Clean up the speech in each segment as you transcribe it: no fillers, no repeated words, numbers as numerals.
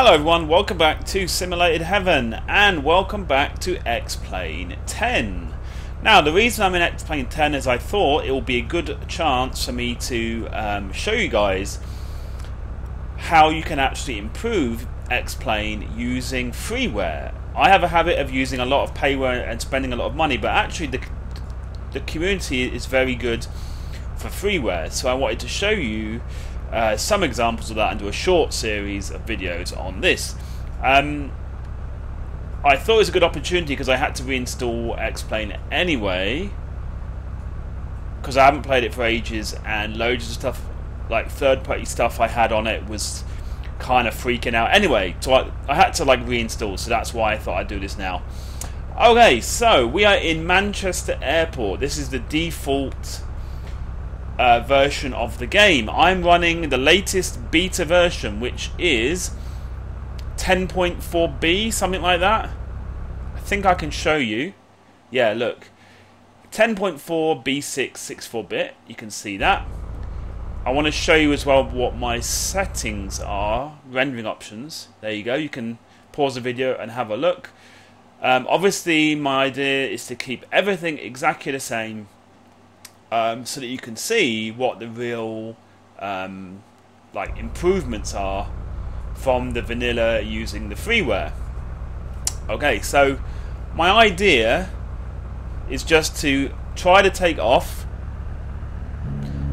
Hello everyone, welcome back to Simulated Heaven, and welcome back to Xplane 10. Now, the reason I'm in Xplane 10 is I thought it will be a good chance for me to show you guys how you can actually improve Xplane using freeware. I have a habit of using a lot of payware and spending a lot of money, but actually the community is very good for freeware, so I wanted to show you some examples of that and do a short series of videos on this. I thought it was a good opportunity because I had to reinstall Xplane anyway, because I haven't played it for ages, and loads of stuff, like third-party stuff I had on it, was kind of freaking out. Anyway, so I had to reinstall, so that's why I thought I'd do this now. Okay, so we are in Manchester Airport. This is the default version of the game. I'm running the latest beta version, which is 10.4b, something like that. I think I can show you. Yeah, look. 10.4 B6 64-bit. You can see that. I want to show you as well what my settings are. Rendering options. There you go. You can pause the video and have a look. Obviously, my idea is to keep everything exactly the same, so that you can see what the real improvements are from the vanilla using the freeware. Okay, so my idea is just to try to take off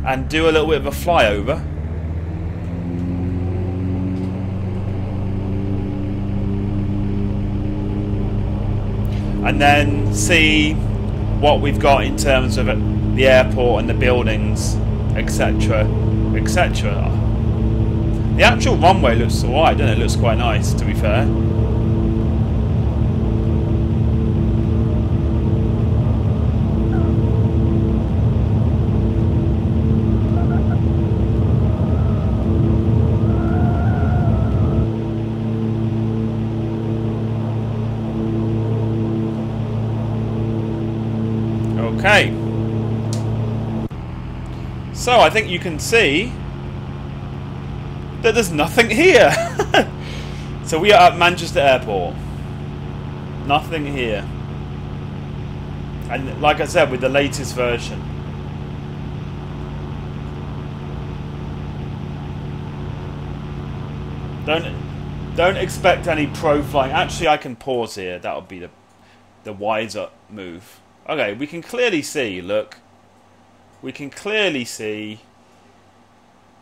and do a little bit of a flyover. And then see what we've got in terms of the airport and the buildings, etc., etc. The actual runway looks alright, doesn't it? It looks quite nice, to be fair. Okay, so I think you can see that there's nothing here. So we are at Manchester Airport. Nothing here. And like I said, with the latest version. Don't expect any pro flying. Actually, I can pause here. That would be the wiser move. Okay, we can clearly see, look, we can clearly see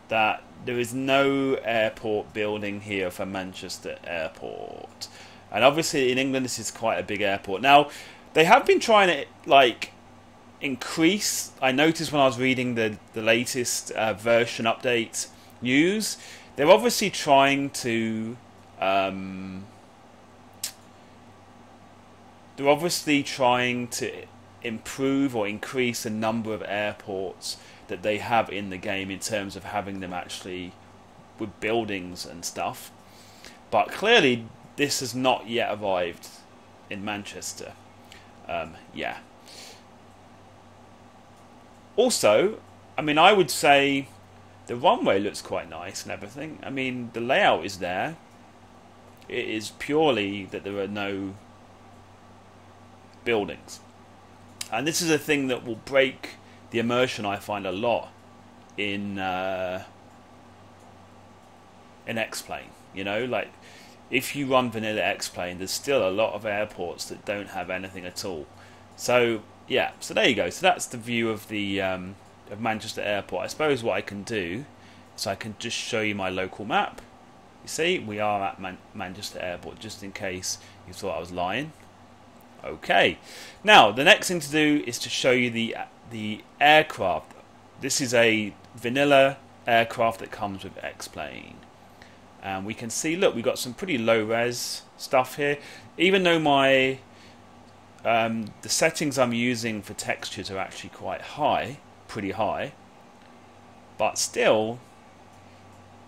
that there is no airport building here for Manchester Airport. And obviously in England this is quite a big airport. Now, they have been trying to, increase. I noticed when I was reading the latest version update news, they're obviously trying to improve or increase the number of airports that they have in the game in terms of having them actually with buildings and stuff. But clearly this has not yet arrived in Manchester. Yeah. Also, I mean, I would say the runway looks quite nice and everything. I mean, the layout is there. It is purely that there are no buildings. And this is a thing that will break the immersion, I find, a lot in Xplane. You know, like if you run vanilla Xplane, there's still a lot of airports that don't have anything at all. So yeah, so there you go. So that's the view of the of Manchester Airport. I suppose what I can do is I can just show you my local map. You see, we are at Manchester Airport, just in case you thought I was lying. Okay, now the next thing to do is to show you the aircraft. This is a vanilla aircraft that comes with Xplane, and we can see, look, we've got some pretty low res stuff here. Even though my the settings I'm using for textures are actually quite high, pretty high, but still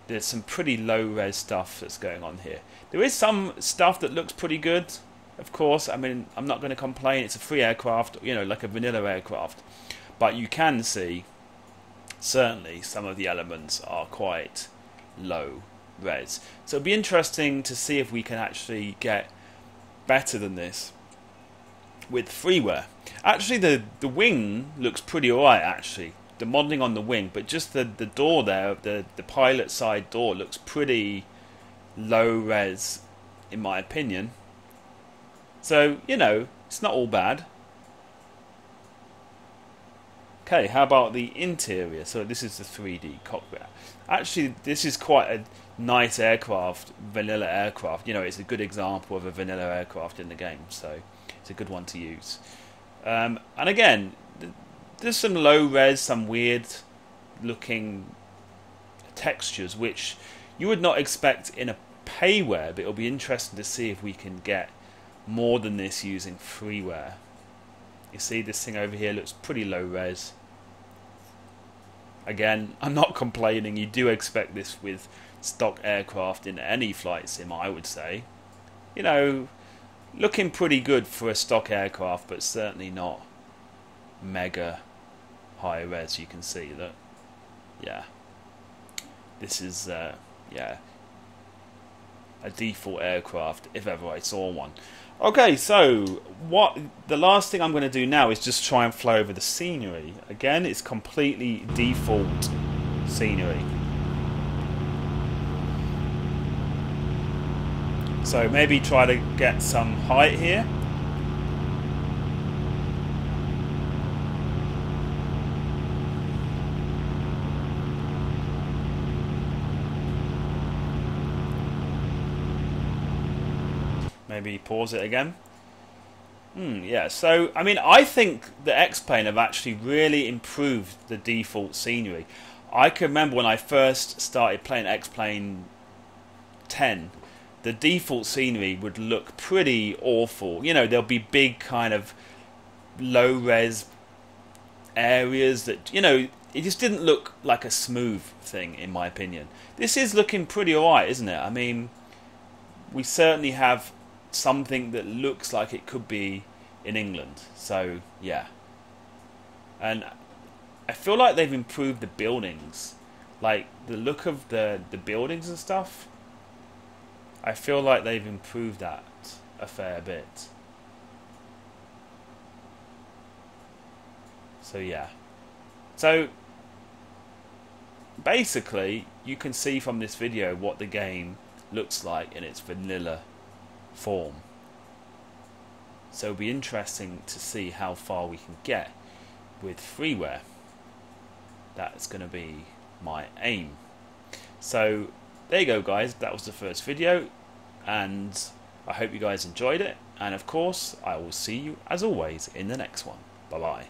there's some pretty low res stuff that's going on here. There is some stuff that looks pretty good. Of course, I mean, I'm not going to complain. It's a free aircraft, you know, like a vanilla aircraft. But you can see, certainly, some of the elements are quite low res. So it'll be interesting to see if we can actually get better than this with freeware. Actually, the wing looks pretty alright, actually. The modelling on the wing, but just the door there, the pilot side door, looks pretty low res, in my opinion. So, you know, it's not all bad. Okay, how about the interior? So this is the 3D cockpit. Actually, this is quite a nice aircraft, vanilla aircraft. You know, it's a good example of a vanilla aircraft in the game, so it's a good one to use. And again, there's some low res, some weird looking textures which you would not expect in a payware, but it'll be interesting to see if we can get more than this using freeware. You see this thing over here looks pretty low res. Again, I'm not complaining. You do expect this with stock aircraft in any flight sim, I would say. You know, looking pretty good for a stock aircraft, but certainly not mega high res. You can see that, yeah, this is yeah, a default aircraft if ever I saw one. Okay, so the last thing I'm going to do now is just try and fly over the scenery. Again, it's completely default scenery. So maybe try to get some height here. Maybe pause it again. Yeah, so, I mean, I think the Xplane have actually really improved the default scenery. I can remember when I first started playing Xplane 10, the default scenery would look pretty awful. You know, there'll be big kind of low-res areas that, you know, it just didn't look like a smooth thing, in my opinion. This is looking pretty alright, isn't it? I mean, we certainly have something that looks like it could be in England. So yeah, and I feel like they've improved the buildings, like the look of the buildings and stuff. I feel like they've improved that a fair bit. So yeah, so basically you can see from this video what the game looks like in its vanilla form. So it'll be interesting to see how far we can get with freeware. That's going to be my aim. So there you go, guys. That was the first video, and I hope you guys enjoyed it. And of course, I will see you as always in the next one. Bye bye.